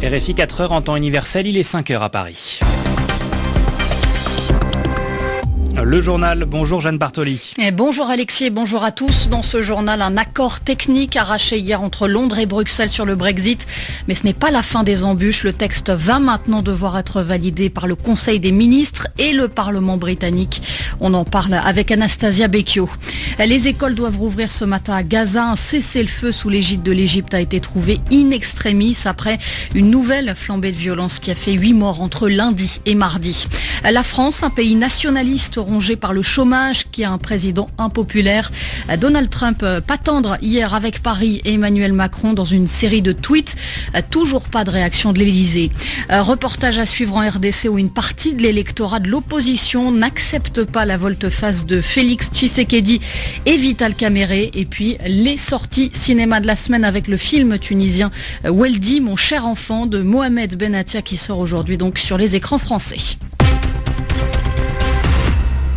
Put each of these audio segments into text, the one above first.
RFI 4h en temps universel, il est 5h à Paris. Le journal, bonjour Jeanne Bartoli. Et bonjour Alexis et bonjour à tous. Dans ce journal, un accord technique arraché hier entre Londres et Bruxelles sur le Brexit. Mais ce n'est pas la fin des embûches. Le texte va maintenant devoir être validé par le Conseil des ministres et le Parlement britannique. On en parle avec Anastasia Becchio. Les écoles doivent rouvrir ce matin à Gaza. Un cessez-le-feu sous l'égide de l'Égypte a été trouvé in extremis après une nouvelle flambée de violence qui a fait 8 morts entre lundi et mardi. La France, un pays nationaliste rongé par le chômage, qui a un président impopulaire. Donald Trump pas tendre hier avec Paris et Emmanuel Macron dans une série de tweets. Toujours pas de réaction de l'Elysée. Reportage à suivre en RDC où une partie de l'électorat de l'opposition n'accepte pas la volte-face de Félix Tshisekedi et Vital Kamerhe. Et puis les sorties cinéma de la semaine avec le film tunisien Weldy, mon cher enfant de Mohamed Benatia qui sort aujourd'hui donc sur les écrans français.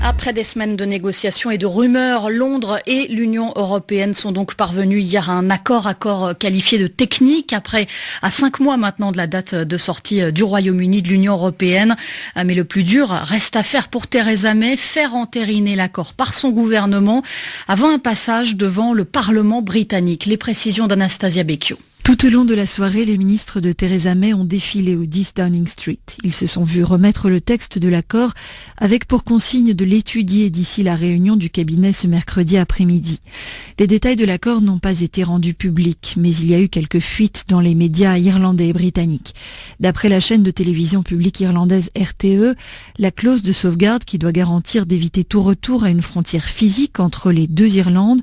Après des semaines de négociations et de rumeurs, Londres et l'Union européenne sont donc parvenus hier à un accord qualifié de technique, à 5 mois maintenant de la date de sortie du Royaume-Uni de l'Union européenne. Mais le plus dur reste à faire pour Theresa May, faire entériner l'accord par son gouvernement avant un passage devant le Parlement britannique. Les précisions d'Anastasia Becchio. Tout au long de la soirée, les ministres de Theresa May ont défilé au 10 Downing Street. Ils se sont vus remettre le texte de l'accord avec pour consigne de l'étudier d'ici la réunion du cabinet ce mercredi après-midi. Les détails de l'accord n'ont pas été rendus publics, mais il y a eu quelques fuites dans les médias irlandais et britanniques. D'après la chaîne de télévision publique irlandaise RTE, la clause de sauvegarde qui doit garantir d'éviter tout retour à une frontière physique entre les deux Irlandes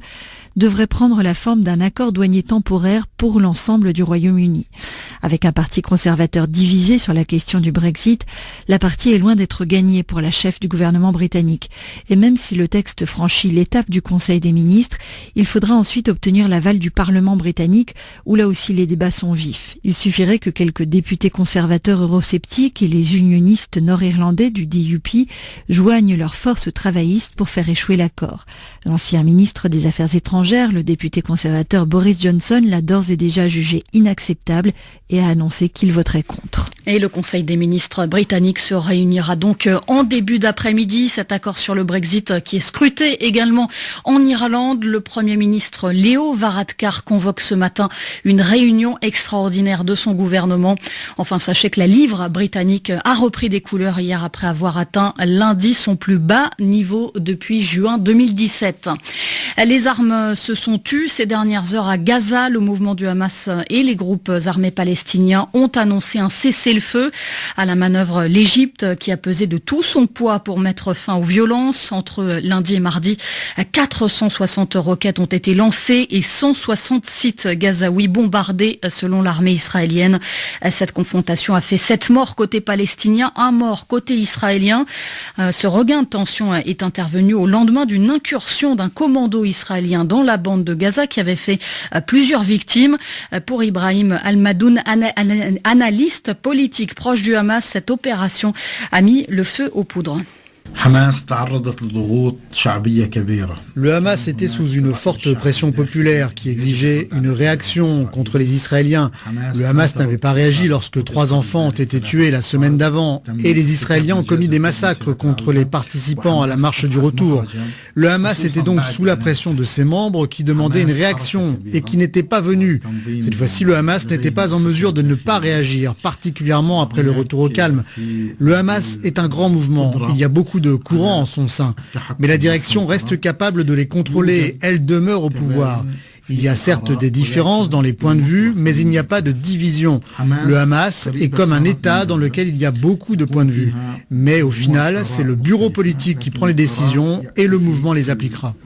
devrait prendre la forme d'un accord douanier temporaire pour l'ensemble du Royaume-Uni. Avec un parti conservateur divisé sur la question du Brexit, la partie est loin d'être gagnée pour la chef du gouvernement britannique. Et même si le texte franchit l'étape du Conseil des ministres, il faudra ensuite obtenir l'aval du Parlement britannique, où là aussi les débats sont vifs. Il suffirait que quelques députés conservateurs eurosceptiques et les unionistes nord-irlandais du DUP joignent leurs forces travaillistes pour faire échouer l'accord. L'ancien ministre des Affaires étrangères, le député conservateur Boris Johnson, l'a d'ores et déjà jugé inacceptable et a annoncé qu'il voterait contre. Et le Conseil des ministres britannique se réunira donc en début d'après-midi. Cet accord sur le Brexit qui est scruté également en Irlande. Le Premier ministre Leo Varadkar convoque ce matin une réunion extraordinaire de son gouvernement. Enfin, sachez que la livre britannique a repris des couleurs hier après avoir atteint lundi son plus bas niveau depuis juin 2017. Les armes se sont tues ces dernières heures à Gaza. Le mouvement du Hamas et les groupes armés palestiniens ont annoncé un cessez-le-feu à la manœuvre. L'Égypte qui a pesé de tout son poids pour mettre fin aux violences. Entre lundi et mardi, 460 roquettes ont été lancées et 160 sites gazaouis bombardés selon l'armée israélienne. Cette confrontation a fait 7 morts côté palestinien, 1 mort côté israélien. Ce regain de tension est intervenu au lendemain d'une incursion d'un commando israélien dans la bande de Gaza qui avait fait plusieurs victimes. Pour Ibrahim Al-Madoun, analyste politique proche du Hamas, cette opération a mis le feu aux poudres. Le Hamas était sous une forte pression populaire qui exigeait une réaction contre les Israéliens. Le Hamas n'avait pas réagi lorsque 3 enfants ont été tués la semaine d'avant et les Israéliens ont commis des massacres contre les participants à la marche du retour. Le Hamas était donc sous la pression de ses membres qui demandaient une réaction et qui n'étaient pas venus. Cette fois-ci, le Hamas n'était pas en mesure de ne pas réagir, particulièrement après le retour au calme. Le Hamas est un grand mouvement. Il y a beaucoup de courants en son sein. Mais la direction reste capable de les contrôler. Elle demeure au pouvoir. Il y a certes des différences dans les points de vue, mais il n'y a pas de division. Le Hamas est comme un État dans lequel il y a beaucoup de points de vue. Mais au final, c'est le bureau politique qui prend les décisions et le mouvement les appliquera.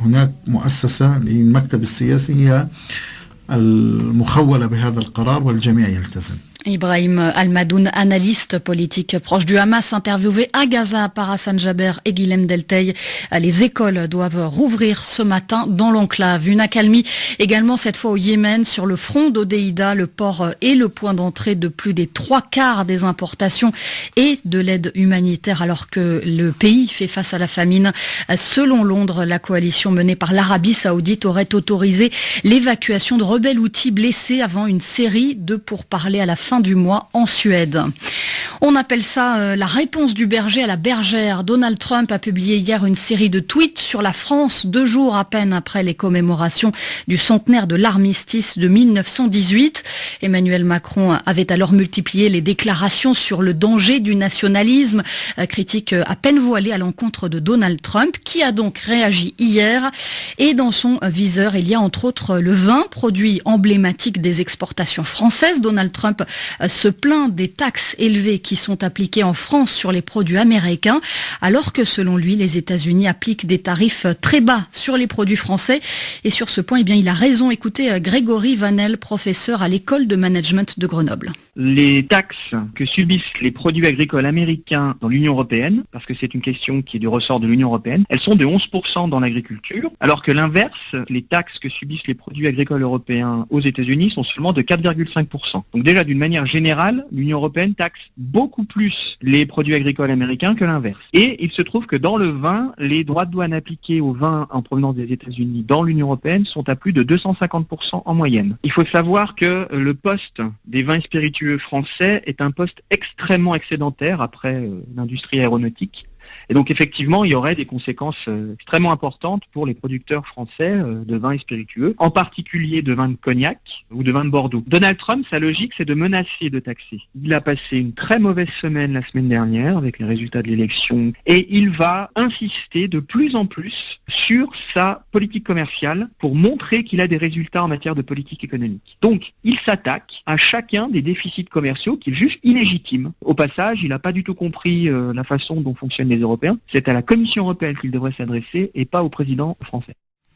Ibrahim Al-Madoun, analyste politique proche du Hamas, interviewé à Gaza par Hassan Jaber et Guilhem Delteil. Les écoles doivent rouvrir ce matin dans l'enclave. Une accalmie également cette fois au Yémen sur le front d'Hodeïda. Le port est le point d'entrée de plus des 3/4 des importations et de l'aide humanitaire alors que le pays fait face à la famine. Selon Londres, la coalition menée par l'Arabie Saoudite aurait autorisé l'évacuation de rebelles houthis blessés avant une série de pourparlers à la fin fin du mois en Suède. On appelle ça la réponse du berger à la bergère. Donald Trump a publié hier une série de tweets sur la France, 2 jours à peine après les commémorations du centenaire de l'armistice de 1918. Emmanuel Macron avait alors multiplié les déclarations sur le danger du nationalisme, critique à peine voilée à l'encontre de Donald Trump, qui a donc réagi hier. Et dans son viseur, il y a entre autres le vin, produit emblématique des exportations françaises. Donald Trump se plaint des taxes élevées qui sont appliquées en France sur les produits américains, alors que selon lui, les États-Unis appliquent des tarifs très bas sur les produits français. Et sur ce point, il a raison. Écoutez Grégory Vanel, professeur à l'école de management de Grenoble. Les taxes que subissent les produits agricoles américains dans l'Union européenne, parce que c'est une question qui est du ressort de l'Union européenne, elles sont de 11% dans l'agriculture, alors que l'inverse, les taxes que subissent les produits agricoles européens aux États-Unis sont seulement de 4,5%. Donc déjà, d'une manière générale, l'Union européenne taxe beaucoup plus les produits agricoles américains que l'inverse. Et il se trouve que dans le vin, les droits de douane appliqués au vin en provenance des États-Unis dans l'Union européenne sont à plus de 250% en moyenne. Il faut savoir que le poste des vins spiritueux français est un poste extrêmement excédentaire après l'industrie aéronautique. Et donc effectivement, il y aurait des conséquences extrêmement importantes pour les producteurs français de vins et spiritueux, en particulier de vins de cognac ou de vins de Bordeaux. Donald Trump, sa logique, c'est de menacer de taxer. Il a passé une très mauvaise semaine la semaine dernière avec les résultats de l'élection et il va insister de plus en plus sur sa politique commerciale pour montrer qu'il a des résultats en matière de politique économique. Donc, il s'attaque à chacun des déficits commerciaux qu'il juge illégitimes. Au passage, il n'a pas du tout compris la façon dont fonctionnent les Européens. C'est à la Commission européenne qu'il devrait s'adresser et pas au président français.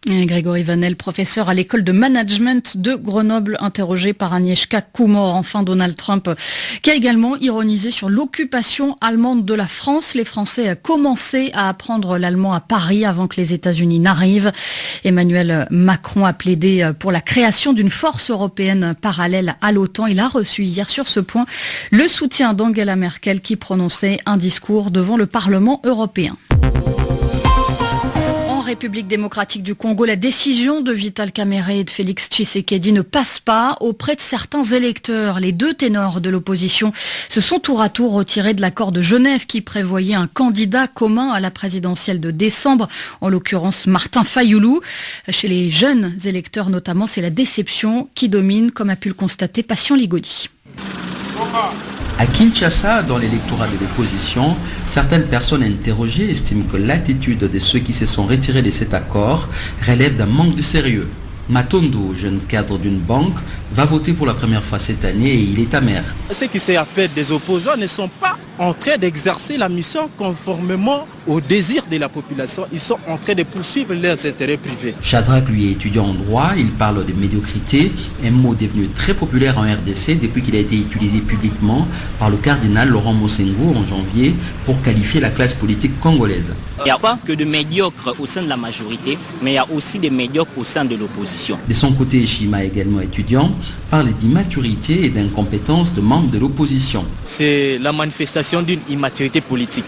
Grégory Vanel, professeur à l'école de management de Grenoble, interrogé par Agnieszka Kumor. Enfin, Donald Trump qui a également ironisé sur l'occupation allemande de la France. Les Français ont commencé à apprendre l'allemand à Paris avant que les États-Unis n'arrivent. Emmanuel Macron a plaidé pour la création d'une force européenne parallèle à l'OTAN. Il a reçu hier sur ce point le soutien d'Angela Merkel qui prononçait un discours devant le Parlement européen. République démocratique du Congo, la décision de Vital Kamerhe et de Félix Tshisekedi ne passe pas auprès de certains électeurs. Les 2 ténors de l'opposition se sont tour à tour retirés de l'accord de Genève qui prévoyait un candidat commun à la présidentielle de décembre, en l'occurrence Martin Fayoulou. Chez les jeunes électeurs notamment, c'est la déception qui domine, comme a pu le constater Patient Ligodi. À Kinshasa, dans l'électorat de l'opposition, certaines personnes interrogées estiment que l'attitude de ceux qui se sont retirés de cet accord relève d'un manque de sérieux. Matondo, jeune cadre d'une banque, va voter pour la première fois cette année et il est amer. Ceux qui s'appellent des opposants ne sont pas en train d'exercer la mission conformément aux désirs de la population. Ils sont en train de poursuivre leurs intérêts privés. Shadrach, lui, est étudiant en droit. Il parle de médiocrité, un mot devenu très populaire en RDC depuis qu'il a été utilisé publiquement par le cardinal Laurent Mosengo en janvier pour qualifier la classe politique congolaise. Il n'y a pas que de médiocres au sein de la majorité, mais il y a aussi des médiocres au sein de l'opposition. De son côté, Shima, également étudiant, parle d'immaturité et d'incompétence de membres de l'opposition. C'est la manifestation d'une immaturité politique.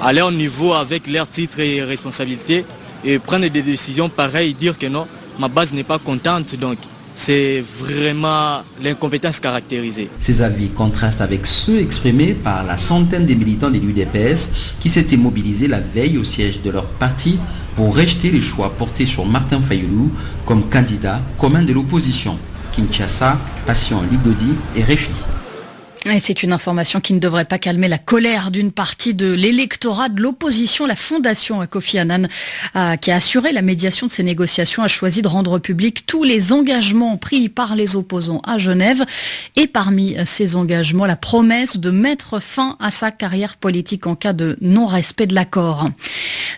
À leur niveau, avec leurs titres et responsabilités, et prendre des décisions pareilles, dire que non, ma base n'est pas contente, donc c'est vraiment l'incompétence caractérisée. Ces avis contrastent avec ceux exprimés par la centaine de militants de l'UDPS qui s'étaient mobilisés la veille au siège de leur parti pour rejeter les choix portés sur Martin Fayoulou comme candidat commun de l'opposition. Kinshasa, Patient Ligodi et RFI. Et c'est une information qui ne devrait pas calmer la colère d'une partie de l'électorat de l'opposition. La fondation Kofi Annan, qui a assuré la médiation de ces négociations, a choisi de rendre public tous les engagements pris par les opposants à Genève. Et parmi ces engagements, la promesse de mettre fin à sa carrière politique en cas de non-respect de l'accord.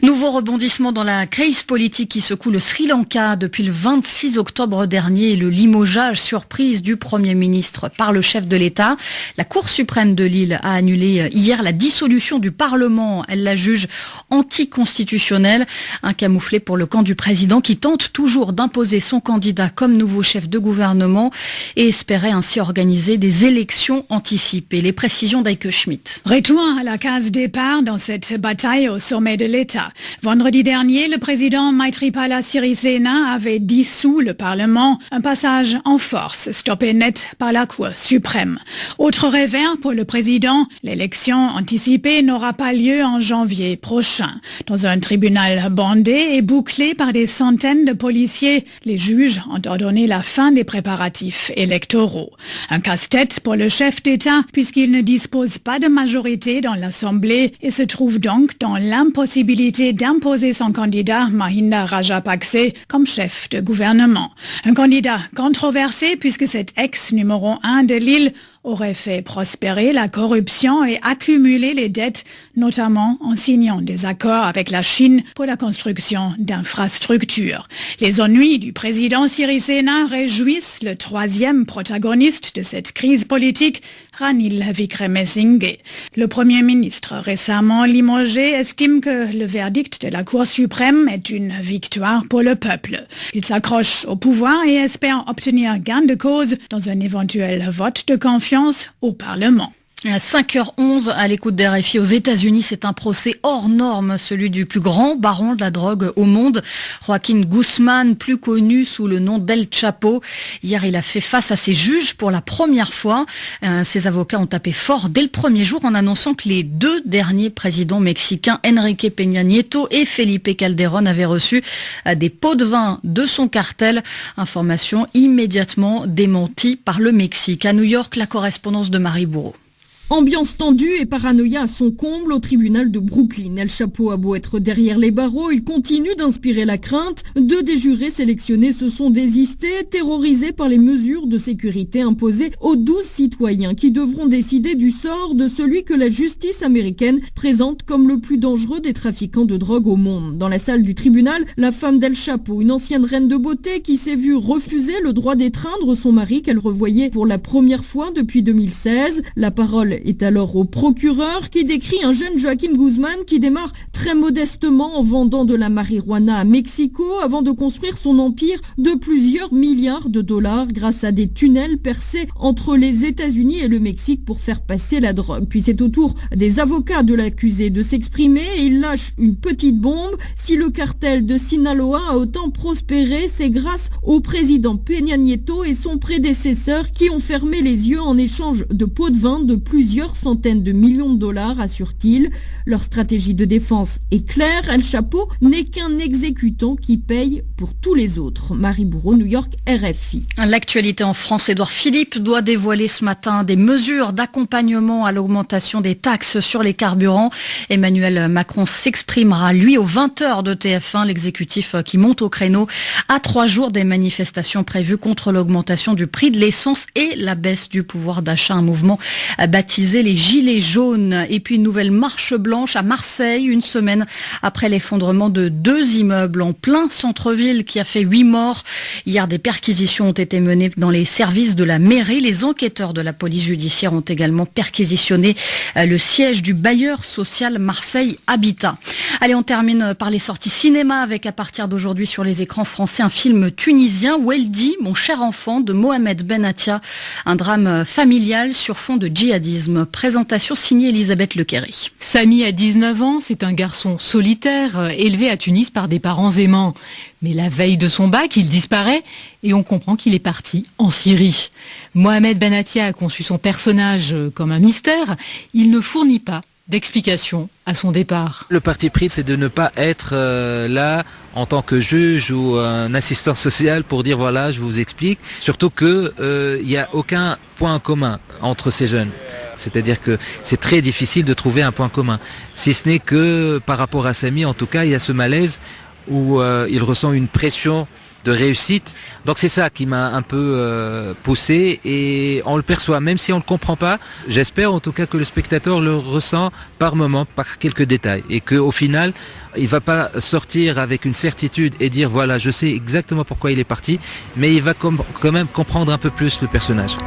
Nouveau rebondissement dans la crise politique qui secoue le Sri Lanka depuis le 26 octobre dernier. Le limogeage surprise du Premier ministre par le chef de l'État. La Cour suprême de Lille a annulé hier la dissolution du Parlement. Elle la juge anticonstitutionnelle, un camouflet pour le camp du président qui tente toujours d'imposer son candidat comme nouveau chef de gouvernement et espérait ainsi organiser des élections anticipées. Les précisions d'Eike Schmidt. Retour à la case départ dans cette bataille au sommet de l'État. Vendredi dernier, le président Maithripala Sirisena avait dissous le Parlement, un passage en force, stoppé net par la Cour suprême. Autre revers pour le président, l'élection anticipée n'aura pas lieu en janvier prochain. Dans un tribunal bandé et bouclé par des centaines de policiers, les juges ont ordonné la fin des préparatifs électoraux. Un casse-tête pour le chef d'État puisqu'il ne dispose pas de majorité dans l'Assemblée et se trouve donc dans l'impossibilité d'imposer son candidat Mahinda Rajapakse comme chef de gouvernement. Un candidat controversé puisque cet ex-numéro 1 de Lille aurait fait prospérer la corruption et accumuler les dettes, notamment en signant des accords avec la Chine pour la construction d'infrastructures. Les ennuis du président Sirisena réjouissent le troisième protagoniste de cette crise politique, Ranil Wickremesinghe. Le Premier ministre récemment limogé estime que le verdict de la Cour suprême est une victoire pour le peuple. Il s'accroche au pouvoir et espère obtenir gain de cause dans un éventuel vote de confiance au Parlement. À 5h11, à l'écoute des RFI aux États-Unis, c'est un procès hors norme, celui du plus grand baron de la drogue au monde, Joaquin Guzman, plus connu sous le nom d'El Chapo. Hier, il a fait face à ses juges pour la première fois. Ses avocats ont tapé fort dès le premier jour en annonçant que les deux derniers présidents mexicains, Enrique Peña Nieto et Felipe Calderón, avaient reçu des pots de vin de son cartel. Information immédiatement démentie par le Mexique. À New York, la correspondance de Marie Bourreau. Ambiance tendue et paranoïa à son comble au tribunal de Brooklyn. El Chapo a beau être derrière les barreaux, il continue d'inspirer la crainte. Deux des jurés sélectionnés se sont désistés, terrorisés par les mesures de sécurité imposées aux 12 citoyens qui devront décider du sort de celui que la justice américaine présente comme le plus dangereux des trafiquants de drogue au monde. Dans la salle du tribunal, la femme d'El Chapo, une ancienne reine de beauté qui s'est vue refuser le droit d'étreindre son mari qu'elle revoyait pour la première fois depuis 2016. La parole est alors au procureur qui décrit un jeune Joaquin Guzman qui démarre très modestement en vendant de la marijuana à Mexico avant de construire son empire de plusieurs milliards de dollars grâce à des tunnels percés entre les États-Unis et le Mexique pour faire passer la drogue. Puis c'est au tour des avocats de l'accusé de s'exprimer et il lâche une petite bombe. Si le cartel de Sinaloa a autant prospéré, c'est grâce au président Peña Nieto et son prédécesseur qui ont fermé les yeux en échange de pots de vin de plusieurs centaines de millions de dollars, assure-t-il. Leur stratégie de défense est claire. El Chapo n'est qu'un exécutant qui paye pour tous les autres. Marie Bourreau, New York, RFI. L'actualité en France, Édouard Philippe doit dévoiler ce matin des mesures d'accompagnement à l'augmentation des taxes sur les carburants. Emmanuel Macron s'exprimera, lui, aux 20h de TF1, l'exécutif qui monte au créneau à 3 jours des manifestations prévues contre l'augmentation du prix de l'essence et la baisse du pouvoir d'achat. Un mouvement baptisé les Gilets jaunes. Et puis une nouvelle marche blanche à Marseille, une semaine après l'effondrement de 2 immeubles en plein centre-ville qui a fait 8 morts. Hier, des perquisitions ont été menées dans les services de la mairie. Les enquêteurs de la police judiciaire ont également perquisitionné le siège du bailleur social Marseille Habitat. Allez, on termine par les sorties cinéma avec à partir d'aujourd'hui sur les écrans français un film tunisien, Weldi, mon cher enfant, de Mohamed Benatia, un drame familial sur fond de djihadisme. Présentation signée Elisabeth Lequéry. Samy a 19 ans, c'est un garçon solitaire, élevé à Tunis par des parents aimants. Mais la veille de son bac, il disparaît et on comprend qu'il est parti en Syrie. Mohamed Benatia a conçu son personnage comme un mystère. Il ne fournit pas d'explication à son départ. Le parti pris, c'est de ne pas être là en tant que juge ou un assistant social pour dire voilà, je vous explique. Surtout que il n'y a aucun point commun entre ces jeunes. C'est-à-dire que c'est très difficile de trouver un point commun. Si ce n'est que par rapport à Samy, en tout cas, il y a ce malaise où il ressent une pression de réussite. Donc c'est ça qui m'a un peu poussé et on le perçoit, même si on ne le comprend pas. J'espère en tout cas que le spectateur le ressent par moment, par quelques détails et qu'au final, il ne va pas sortir avec une certitude et dire voilà, je sais exactement pourquoi il est parti, mais il va quand même comprendre un peu plus le personnage.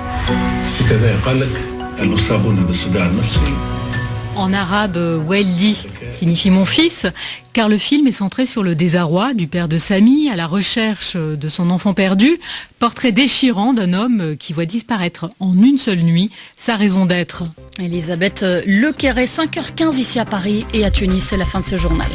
En arabe, Weldi signifie mon fils, car le film est centré sur le désarroi du père de Sami à la recherche de son enfant perdu, portrait déchirant d'un homme qui voit disparaître en une seule nuit sa raison d'être. Elisabeth Lequeret, 5h15 ici à Paris et à Tunis, c'est la fin de ce journal.